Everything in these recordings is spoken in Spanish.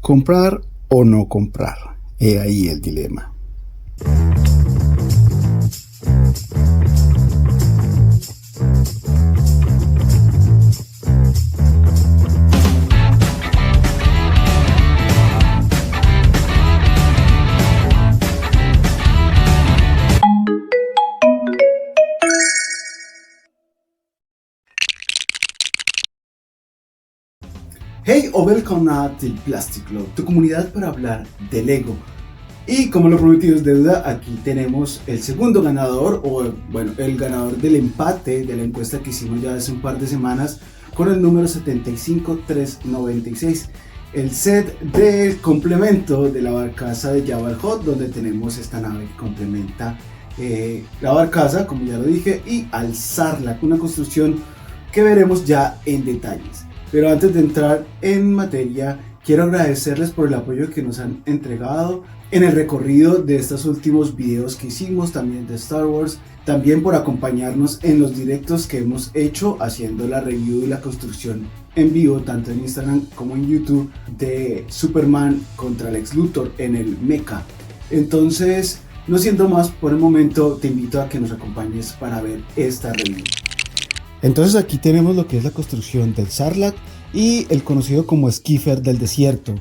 ¿Comprar o no comprar? He ahí el dilema. Hey o welcome till Plastic Club, tu comunidad para hablar de Lego. Y como lo prometido es deuda, aquí tenemos el segundo ganador, el ganador del empate de la encuesta que hicimos ya hace un par de semanas con el número 75396. El set de complemento de la barcaza de Jabba the Hutt, donde tenemos esta nave que complementa la barcaza, como ya lo dije, y al Sarlacc, una construcción que veremos ya en detalles. Pero antes de entrar en materia, quiero agradecerles por el apoyo que nos han entregado en el recorrido de estos últimos videos que hicimos, también de Star Wars, también por acompañarnos en los directos que hemos hecho haciendo la review y la construcción en vivo, tanto en Instagram como en YouTube, de Superman contra Lex Luthor en el Mecha. Entonces, no siendo más por el momento, te invito a que nos acompañes para ver esta review. Entonces aquí tenemos lo que es la construcción del Sarlacc y el conocido como Skifer del desierto.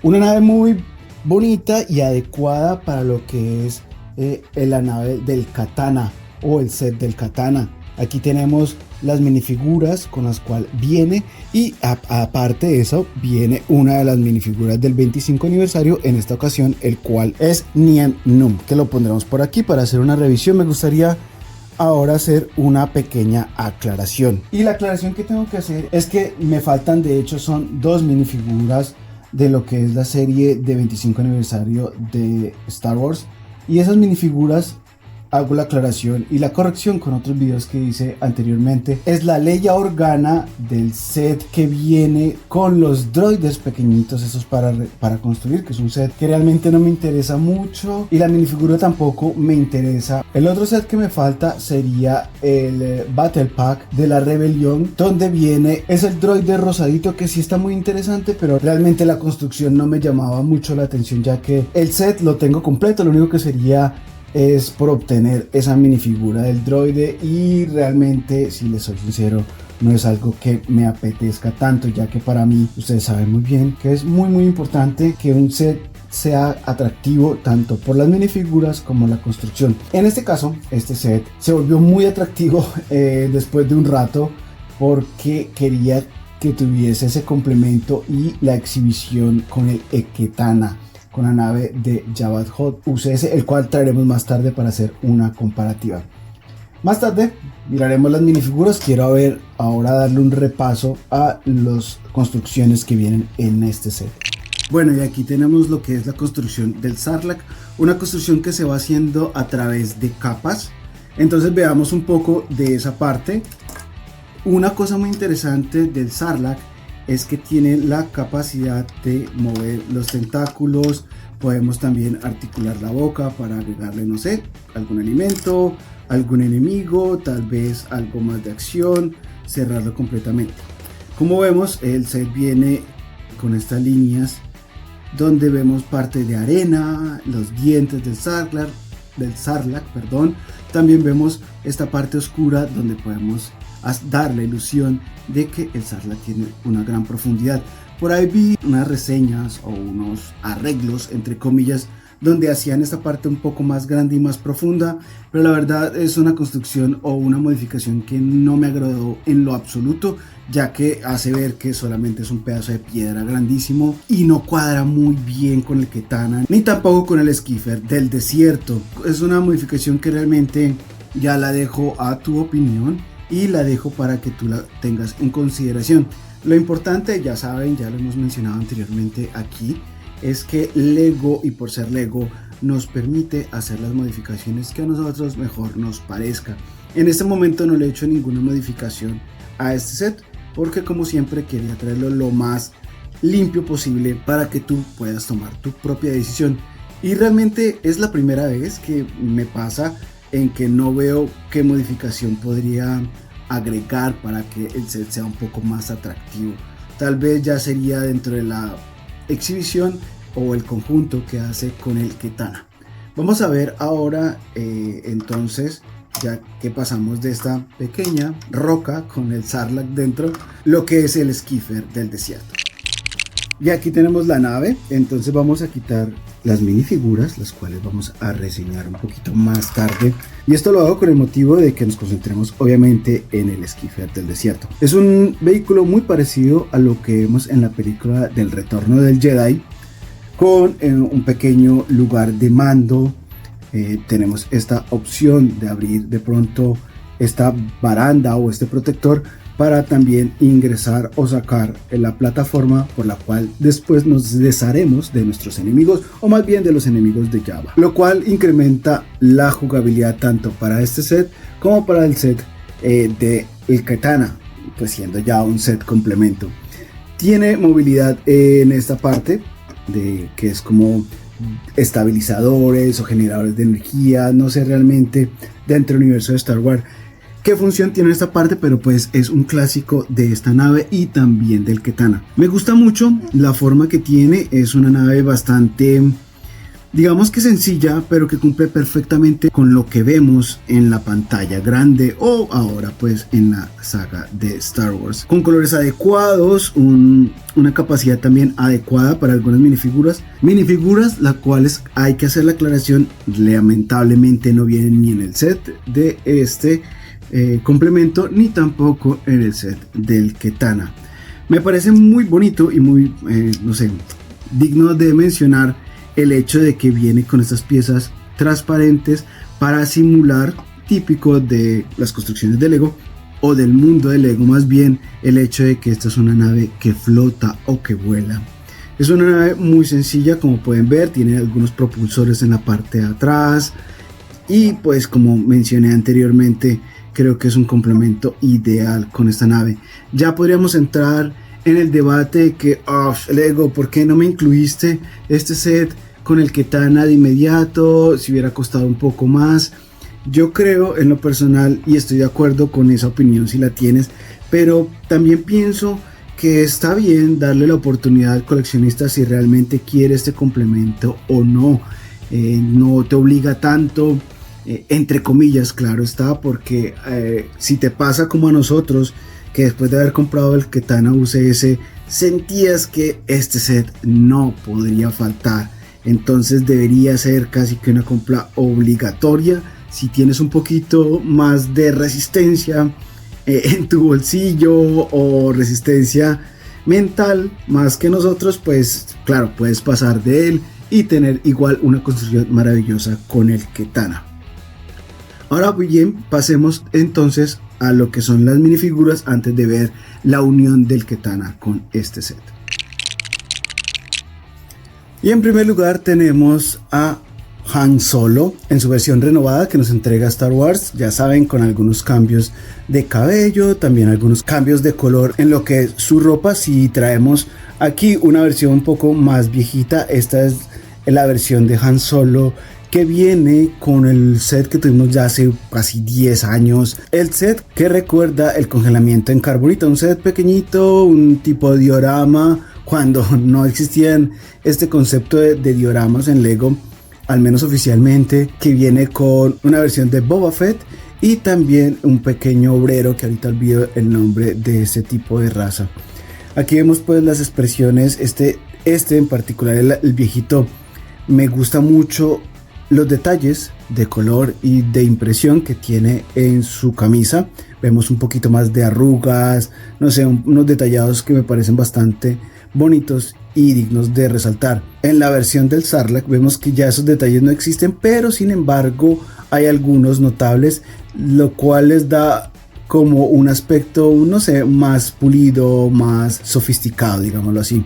Una nave muy bonita y adecuada para lo que es la nave del Katana o el set del Katana. Aquí tenemos las minifiguras con las cuales viene y aparte de eso viene una de las minifiguras del 25 aniversario en esta ocasión, el cual es Nien Nunb, que lo pondremos por aquí para hacer una revisión. Me gustaría ahora hacer una pequeña aclaración, y la aclaración que tengo que hacer es que me faltan, de hecho son dos minifiguras de lo que es la serie de 25 aniversario de Star Wars, y esas minifiguras, hago la aclaración y la corrección con otros videos que hice anteriormente, es la Leia Organa del set que viene con los droides pequeñitos esos para construir, que es un set que realmente no me interesa mucho, y la minifigura tampoco me interesa. El otro set que me falta sería el Battle Pack de la Rebelión, donde viene, es el droide rosadito, que sí está muy interesante, pero realmente la construcción no me llamaba mucho la atención, ya que el set lo tengo completo. Lo único que sería es por obtener esa minifigura del droide, y realmente, si les soy sincero, no es algo que me apetezca tanto, ya que para mí, ustedes saben muy bien que es muy importante que un set sea atractivo tanto por las minifiguras como la construcción. En este caso, este set se volvió muy atractivo después de un rato, porque quería que tuviese ese complemento y la exhibición con el Eketana, con la nave de Jabba the Hutt UCS, el cual traeremos más tarde para hacer una comparativa. Más tarde miraremos las minifiguras. Quiero ahora darle un repaso a las construcciones que vienen en este set. Bueno, y aquí tenemos lo que es la construcción del Sarlacc, una construcción que se va haciendo a través de capas. Entonces veamos un poco de esa parte. Una cosa muy interesante del Sarlacc es que tiene la capacidad de mover los tentáculos. Podemos también articular la boca para agregarle, no sé, algún alimento, algún enemigo, tal vez algo más de acción, cerrarlo completamente. Como vemos, el set viene con estas líneas donde vemos parte de arena, los dientes del Sarlacc, También vemos esta parte oscura donde podemos dar la ilusión de que el Sarlacc tiene una gran profundidad. Por ahí vi unas reseñas o unos arreglos, entre comillas, donde hacían esta parte un poco más grande y más profunda, pero la verdad es una construcción o una modificación que no me agradó en lo absoluto, ya que hace ver que solamente es un pedazo de piedra grandísimo y no cuadra muy bien con el Ketana, ni tampoco con el Skifer del desierto. Es una modificación que realmente ya la dejo a tu opinión y la dejo para que tú la tengas en consideración. Lo importante, ya saben, ya lo hemos mencionado anteriormente aquí, es que Lego, y por ser Lego, nos permite hacer las modificaciones que a nosotros mejor nos parezca. En este momento no le he hecho ninguna modificación a este set, porque como siempre quería traerlo lo más limpio posible para que tú puedas tomar tu propia decisión. Y realmente es la primera vez que me pasa en que no veo qué modificación podría agregar para que el set sea un poco más atractivo. Tal vez ya sería dentro de la exhibición o el conjunto que hace con el Ketana. Vamos a ver ahora entonces, ya que pasamos de esta pequeña roca con el Sarlacc dentro, lo que es el Skipper del desierto. Y aquí tenemos la nave, entonces vamos a quitar las minifiguras, las cuales vamos a reseñar un poquito más tarde. Y esto lo hago con el motivo de que nos concentremos obviamente en el Skipper del desierto. Es un vehículo muy parecido a lo que vemos en la película del Retorno del Jedi, con un pequeño lugar de mando. Tenemos esta opción de abrir de pronto esta baranda o este protector para también ingresar o sacar en la plataforma por la cual después nos desharemos de nuestros enemigos, o más bien de los enemigos de Jabba, lo cual incrementa la jugabilidad tanto para este set como para el set de el Ketana, pues siendo ya un set complemento. Tiene movilidad en esta parte de que es como estabilizadores o generadores de energía, no sé realmente dentro del universo de Star Wars qué función tiene esta parte, pero pues es un clásico de esta nave y también del Ketana. Me gusta mucho la forma que tiene, es una nave bastante, digamos que sencilla, pero que cumple perfectamente con lo que vemos en la pantalla grande o ahora pues en la saga de Star Wars, con colores adecuados, una capacidad también adecuada para algunas minifiguras, las cuales hay que hacer la aclaración, lamentablemente no vienen ni en el set de este complemento ni tampoco en el set del Ketana. Me parece muy bonito y muy no sé, digno de mencionar el hecho de que viene con estas piezas transparentes para simular, típico de las construcciones de Lego o del mundo de Lego, más bien el hecho de que esta es una nave que flota o que vuela. Es una nave muy sencilla, como pueden ver, tiene algunos propulsores en la parte de atrás y pues como mencioné anteriormente, creo que es un complemento ideal con esta nave. Ya podríamos entrar en el debate de que Lego, ¿por qué no me incluiste este set con el Ketana de inmediato? Si hubiera costado un poco más. Yo creo en lo personal, y estoy de acuerdo con esa opinión si la tienes, pero también pienso que está bien darle la oportunidad al coleccionista si realmente quiere este complemento o no. No te obliga tanto, entre comillas, claro está, porque si te pasa como a nosotros, que después de haber comprado el Ketana UCS sentías que este set no podría faltar, entonces debería ser casi que una compra obligatoria. Si tienes un poquito más de resistencia en tu bolsillo o resistencia mental más que nosotros, pues claro, puedes pasar de él y tener igual una construcción maravillosa con el Ketana. Ahora bien, pasemos entonces a lo que son las minifiguras antes de ver la unión del Ketana con este set. Y en primer lugar tenemos a Han Solo en su versión renovada que nos entrega Star Wars, ya saben, con algunos cambios de cabello, también algunos cambios de color en lo que es su ropa. Si traemos aquí una versión un poco más viejita, esta es la versión de Han Solo que viene con el set que tuvimos ya hace casi 10 años, el set que recuerda el congelamiento en carbonita, un set pequeñito, un tipo de diorama, cuando no existían este concepto de dioramas en Lego, al menos oficialmente, que viene con una versión de Boba Fett y también un pequeño obrero que ahorita olvido el nombre de ese tipo de raza. Aquí vemos pues las expresiones, este en particular el viejito, me gusta mucho los detalles de color y de impresión que tiene en su camisa. Vemos un poquito más de arrugas, no sé, unos detallados que me parecen bastante bonitos y dignos de resaltar. En la versión del Sarlacc vemos que ya esos detalles no existen, pero sin embargo hay algunos notables, lo cual les da como un aspecto, no sé, más pulido, más sofisticado, digámoslo así.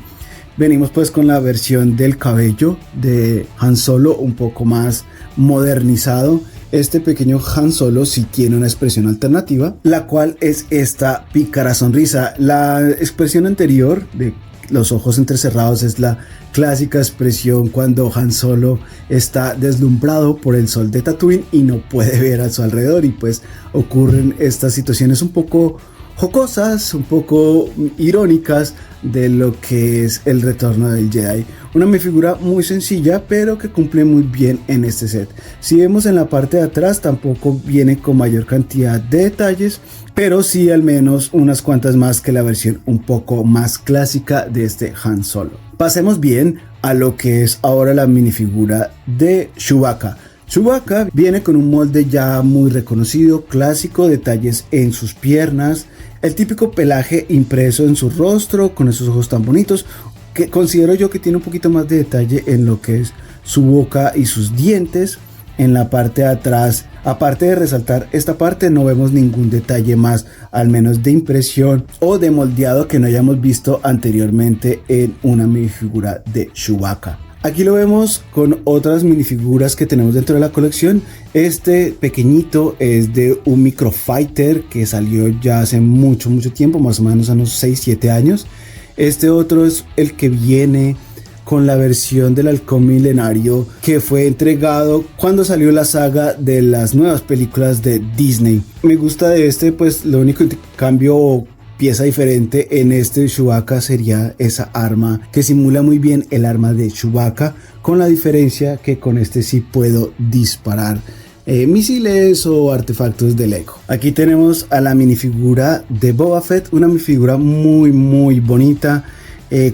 Venimos pues con la versión del cabello de Han Solo un poco más modernizado. Este pequeño Han Solo sí tiene una expresión alternativa, la cual es esta pícara sonrisa. La expresión anterior de los ojos entrecerrados es la clásica expresión cuando Han Solo está deslumbrado por el sol de Tatooine y no puede ver a su alrededor, y pues ocurren estas situaciones un poco jocosas, un poco irónicas de lo que es el retorno del Jedi. Una minifigura muy sencilla, pero que cumple muy bien en este set. Si vemos en la parte de atrás, tampoco viene con mayor cantidad de detalles, pero sí al menos unas cuantas más que la versión un poco más clásica de este Han Solo. Pasemos bien a lo que es ahora la minifigura de Chewbacca. Chewbacca viene con un molde ya muy reconocido, clásico, detalles en sus piernas, el típico pelaje impreso en su rostro con esos ojos tan bonitos, que considero yo que tiene un poquito más de detalle en lo que es su boca y sus dientes. En la parte de atrás, aparte de resaltar esta parte, no vemos ningún detalle más, al menos de impresión o de moldeado, que no hayamos visto anteriormente en una minifigura de Chewbacca. Aquí lo vemos con otras minifiguras que tenemos dentro de la colección. Este pequeñito es de un Microfighter que salió ya hace mucho tiempo, más o menos a unos 6-7 años. Este otro es el que viene con la versión del halcón milenario que fue entregado cuando salió la saga de las nuevas películas de Disney. Me gusta de este, pues lo único cambio, pieza diferente en este Chewbacca sería esa arma que simula muy bien el arma de Chewbacca, con la diferencia que con este sí puedo disparar misiles o artefactos de Lego. Aquí tenemos a la minifigura de Boba Fett, una minifigura muy bonita,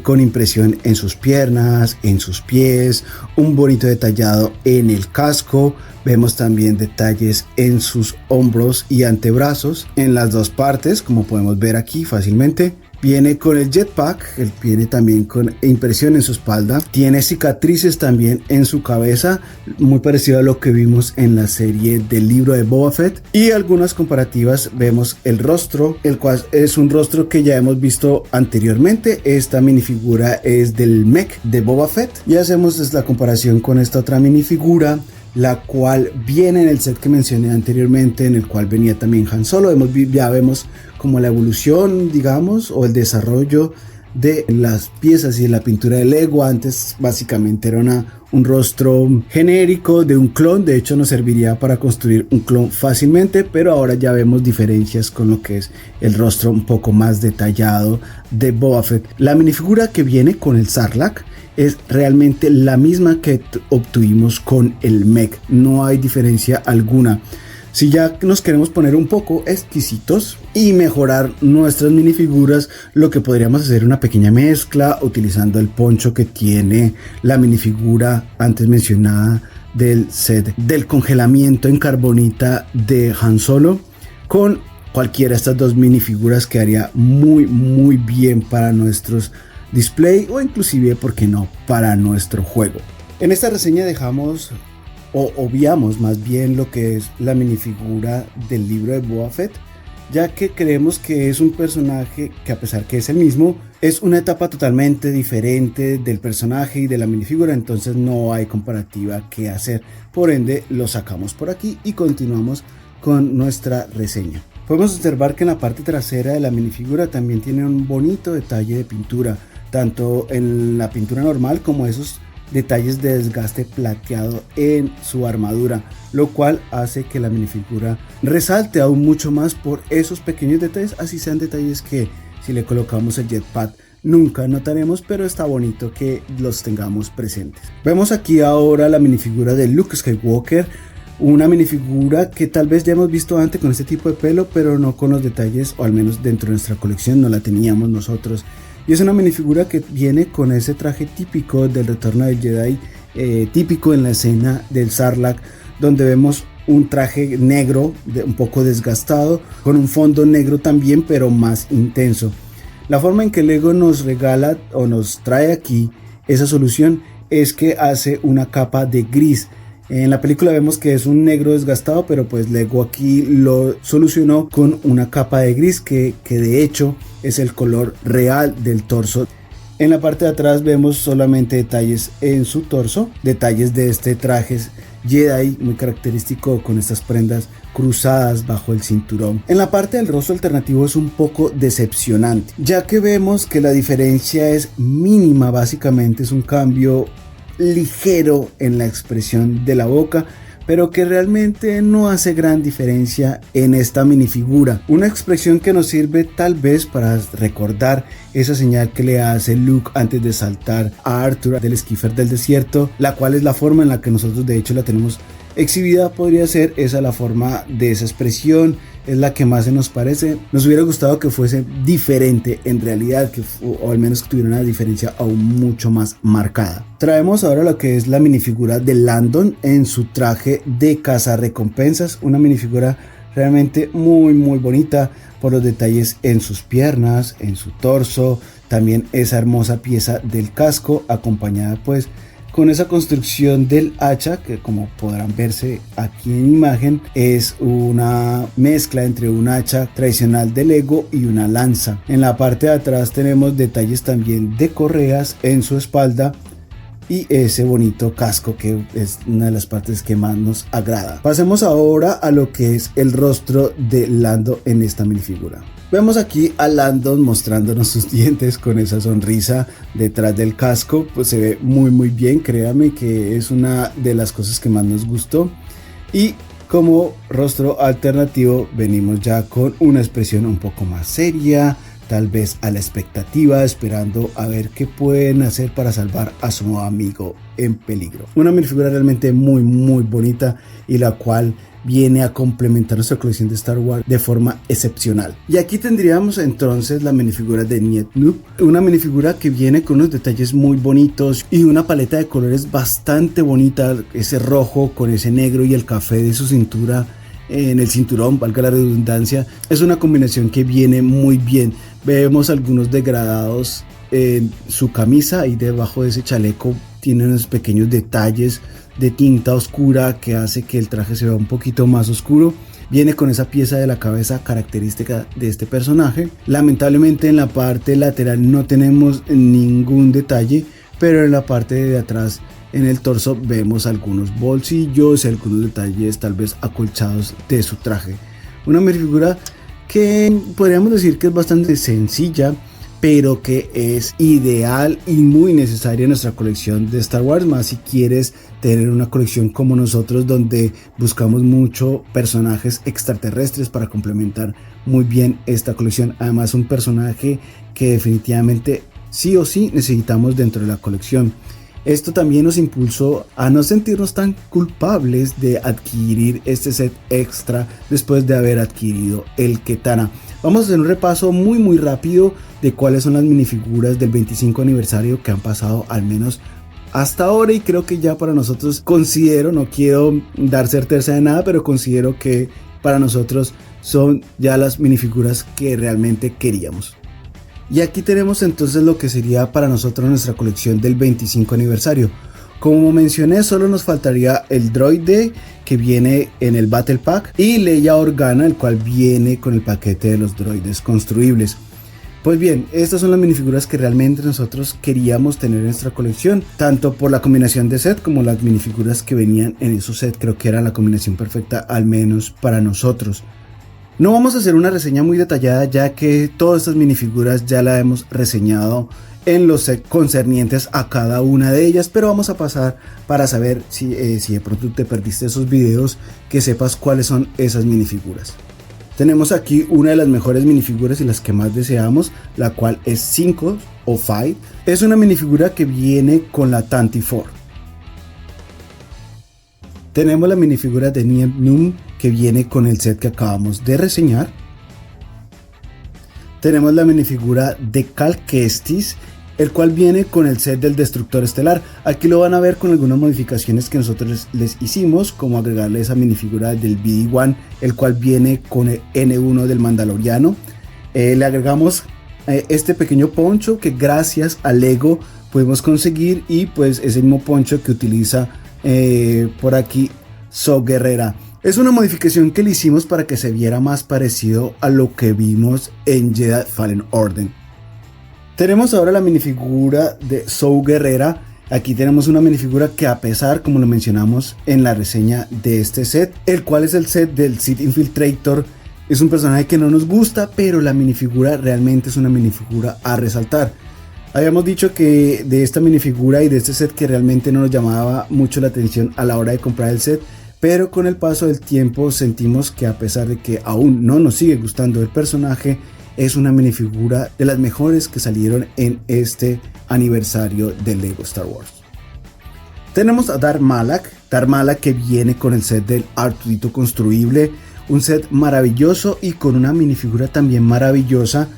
con impresión en sus piernas, en sus pies, un bonito detallado en el casco. Vemos también detalles en sus hombros y antebrazos en las dos partes, como podemos ver aquí fácilmente. Viene con el jetpack, él viene también con impresión en su espalda, tiene cicatrices también en su cabeza, muy parecido a lo que vimos en la serie del libro de Boba Fett. Y algunas comparativas, vemos el rostro, el cual es un rostro que ya hemos visto anteriormente. Esta minifigura es del mech de Boba Fett y hacemos la comparación con esta otra minifigura, la cual viene en el set que mencioné anteriormente, en el cual venía también Han Solo. Ya vemos como la evolución, digamos, o el desarrollo de las piezas y de la pintura de Lego. Antes básicamente era un rostro genérico de un clon, de hecho nos serviría para construir un clon fácilmente, pero ahora ya vemos diferencias con lo que es el rostro un poco más detallado de Boba Fett. La minifigura que viene con el Sarlacc es realmente la misma que obtuvimos con el mech, no hay diferencia alguna. Si ya nos queremos poner un poco exquisitos y mejorar nuestras minifiguras, lo que podríamos hacer una pequeña mezcla utilizando el poncho que tiene la minifigura antes mencionada del set del congelamiento en carbonita de Han Solo, con cualquiera de estas dos minifiguras quedaría muy bien para nuestros display o inclusive, ¿por qué no?, para nuestro juego. En esta reseña dejamos o obviamos más bien lo que es la minifigura del libro de Boba Fett, ya que creemos que es un personaje que, a pesar que es el mismo, es una etapa totalmente diferente del personaje y de la minifigura, entonces no hay comparativa que hacer. Por ende lo sacamos por aquí y continuamos con nuestra reseña. Podemos observar que en la parte trasera de la minifigura también tiene un bonito detalle de pintura, tanto en la pintura normal como esos detalles de desgaste plateado en su armadura, lo cual hace que la minifigura resalte aún mucho más por esos pequeños detalles, así sean detalles que si le colocamos el jetpack nunca notaremos, pero está bonito que los tengamos presentes. Vemos aquí ahora la minifigura de Luke Skywalker, una minifigura que tal vez ya hemos visto antes con este tipo de pelo, pero no con los detalles, o al menos dentro de nuestra colección no la teníamos nosotros. Y es una minifigura que viene con ese traje típico del retorno del Jedi, típico en la escena del Sarlacc, donde vemos un traje negro, un poco desgastado, con un fondo negro también, pero más intenso. La forma en que Lego nos regala o nos trae aquí esa solución es que hace una capa de gris. En la película vemos que es un negro desgastado, pero pues Lego aquí lo solucionó con una capa de gris que de hecho es el color real del torso. En la parte de atrás vemos solamente detalles en su torso, detalles de este traje Jedi muy característico con estas prendas cruzadas bajo el cinturón. En la parte del rostro alternativo es un poco decepcionante, ya que vemos que la diferencia es mínima, básicamente es un cambio ligero en la expresión de la boca, pero que realmente no hace gran diferencia en esta minifigura. Una expresión que nos sirve tal vez para recordar esa señal que le hace Luke antes de saltar a Arthur del esquifer del desierto, la cual es la forma en la que nosotros de hecho la tenemos exhibida, podría ser esa la forma de esa expresión, es la que más se nos parece. Nos hubiera gustado que fuese diferente en realidad, o al menos que tuviera una diferencia aún mucho más marcada. Traemos ahora lo que es la minifigura de Landon en su traje de cazarrecompensas, una minifigura realmente muy bonita por los detalles en sus piernas, en su torso, también esa hermosa pieza del casco acompañada pues con esa construcción del hacha que, como podrán verse aquí en imagen, es una mezcla entre un hacha tradicional de Lego y una lanza. En la parte de atrás tenemos detalles también de correas en su espalda y ese bonito casco que es una de las partes que más nos agrada. Pasemos ahora a lo que es el rostro de Lando en esta minifigura. Vemos aquí a Landon mostrándonos sus dientes con esa sonrisa detrás del casco, pues se ve muy bien, créame que es una de las cosas que más nos gustó. Y como rostro alternativo venimos ya con una expresión un poco más seria, tal vez a la expectativa, esperando a ver qué pueden hacer para salvar a su amigo en peligro. Una minifigura realmente muy bonita y la cual viene a complementar nuestra colección de Star Wars de forma excepcional. Y aquí tendríamos entonces la minifigura de Nien Nunb, una minifigura que viene con unos detalles muy bonitos y una paleta de colores bastante bonita, ese rojo con ese negro y el café de su cintura en el cinturón, valga la redundancia, es una combinación que viene muy bien. Vemos algunos degradados en su camisa y debajo de ese chaleco tiene unos pequeños detalles de tinta oscura que hace que el traje se vea un poquito más oscuro. Viene con esa pieza de la cabeza característica de este personaje. Lamentablemente en la parte lateral no tenemos ningún detalle, pero en la parte de atrás en el torso vemos algunos bolsillos y algunos detalles tal vez acolchados de su traje. Una minifigura que podríamos decir que es bastante sencilla, pero que es ideal y muy necesaria en nuestra colección de Star Wars, más si quieres tener una colección como nosotros donde buscamos mucho personajes extraterrestres para complementar muy bien esta colección. Además un personaje que definitivamente sí o sí necesitamos dentro de la colección. Esto también nos impulsó a no sentirnos tan culpables de adquirir este set extra después de haber adquirido el Ketana. Vamos a hacer un repaso muy rápido de cuáles son las minifiguras del 25 aniversario que han pasado al menos hasta ahora, y creo que ya para nosotros considero, no quiero dar certeza de nada, pero considero que para nosotros son ya las minifiguras que realmente queríamos. Y aquí tenemos entonces lo que sería para nosotros nuestra colección del 25 aniversario. Como mencioné, solo nos faltaría el droide que viene en el Battle Pack y Leia Organa, el cual viene con el paquete de los droides construibles. Pues bien, estas son las minifiguras que realmente nosotros queríamos tener en nuestra colección, tanto por la combinación de set como las minifiguras que venían en esos set. Creo que era la combinación perfecta, al menos para nosotros. No vamos a hacer una reseña muy detallada, ya que todas estas minifiguras ya la hemos reseñado en los sets concernientes a cada una de ellas, pero vamos a pasar para saber si de pronto te perdiste esos videos, que sepas cuáles son esas minifiguras. Tenemos aquí una de las mejores minifiguras y las que más deseamos, la cual es 5 o 5. Es una minifigura que viene con la Tantive 4. Tenemos la minifigura de Nien Nunb que viene con el set que acabamos de reseñar. Tenemos la minifigura de Cal Kestis, el cual viene con el set del Destructor Estelar. Aquí lo van a ver con algunas modificaciones que nosotros les hicimos, como agregarle esa minifigura del BD-1, el cual viene con el N1 del Mandaloriano. Le agregamos este pequeño poncho que gracias a Lego pudimos conseguir, y pues ese mismo poncho que utiliza por aquí Saw Gerrera. Es una modificación que le hicimos para que se viera más parecido a lo que vimos en Jedi Fallen Order. Tenemos ahora la minifigura de Saw Gerrera. Aquí tenemos una minifigura que, a pesar, como lo mencionamos en la reseña de este set, el cual es el set del Sith Infiltrator, es un personaje que no nos gusta, pero la minifigura realmente es una minifigura a resaltar. Habíamos dicho que de esta minifigura y de este set que realmente no nos llamaba mucho la atención a la hora de comprar el set, pero con el paso del tiempo sentimos que a pesar de que aún no nos sigue gustando el personaje, es una minifigura de las mejores que salieron en este aniversario de LEGO Star Wars. Tenemos a Darth Malak que viene con el set del Arturito construible, un set maravilloso y con una minifigura también maravillosa,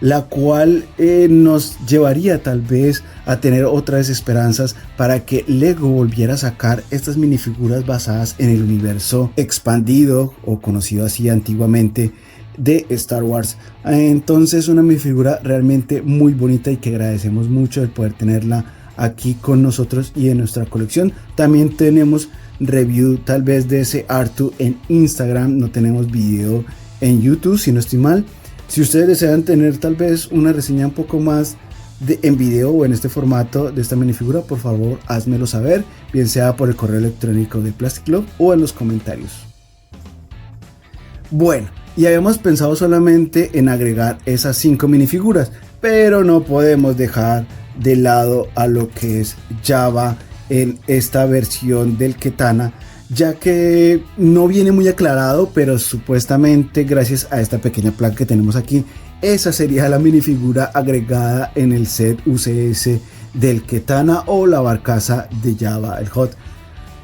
la cual nos llevaría tal vez a tener otras esperanzas para que LEGO volviera a sacar estas minifiguras basadas en el universo expandido o conocido así antiguamente de Star Wars. Entonces una minifigura realmente muy bonita y que agradecemos mucho el poder tenerla aquí con nosotros y en nuestra colección. También tenemos review tal vez de ese R2 en Instagram, no tenemos video en YouTube si no estoy mal. Si ustedes desean tener tal vez una reseña un poco más en video o en este formato de esta minifigura, por favor házmelo saber, bien sea por el correo electrónico de Plastic Club o en los comentarios. Bueno, y habíamos pensado solamente en agregar esas 5 minifiguras, pero no podemos dejar de lado a lo que es Jabba en esta versión del Ketana, ya que no viene muy aclarado, pero supuestamente gracias a esta pequeña placa que tenemos aquí, esa sería la minifigura agregada en el set UCS del Ketana o la barcaza de Jabba el Hutt.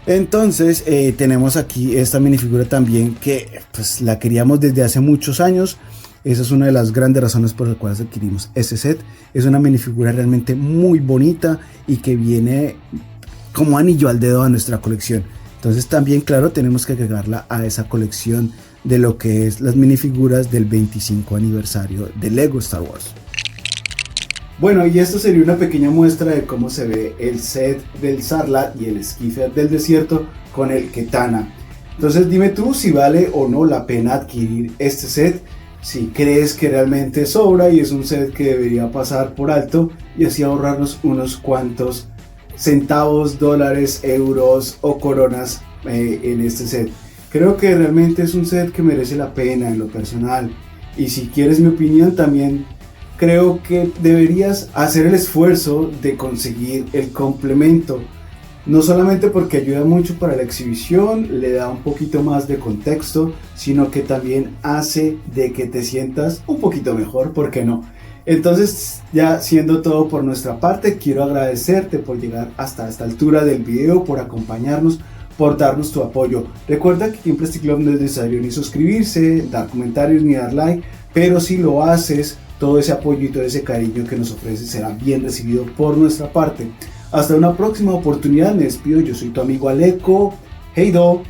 Entonces tenemos aquí esta minifigura también que pues la queríamos desde hace muchos años. Esa es una de las grandes razones por las cuales adquirimos este set. Es una minifigura realmente muy bonita y que viene como anillo al dedo a nuestra colección. Entonces también, claro, tenemos que agregarla a esa colección de lo que es las minifiguras del 25 aniversario de LEGO Star Wars. Bueno, y esto sería una pequeña muestra de cómo se ve el set del Sarlacc y el esquife del desierto con el Ketana. Entonces dime tú si vale o no la pena adquirir este set, si crees que realmente sobra y es un set que debería pasar por alto y así ahorrarnos unos cuantos centavos, dólares, euros o coronas en este set. Creo que realmente es un set que merece la pena en lo personal, y si quieres mi opinión también creo que deberías hacer el esfuerzo de conseguir el complemento, no solamente porque ayuda mucho para la exhibición, le da un poquito más de contexto, sino que también hace de que te sientas un poquito mejor, ¿por qué no? Entonces, ya siendo todo por nuestra parte, quiero agradecerte por llegar hasta esta altura del video, por acompañarnos, por darnos tu apoyo. Recuerda que aquí en Plastic Club no es necesario ni suscribirse, dar comentarios ni dar like, pero si lo haces, todo ese apoyo y todo ese cariño que nos ofreces será bien recibido por nuestra parte. Hasta una próxima oportunidad, me despido, yo soy tu amigo Aleco. Hey do.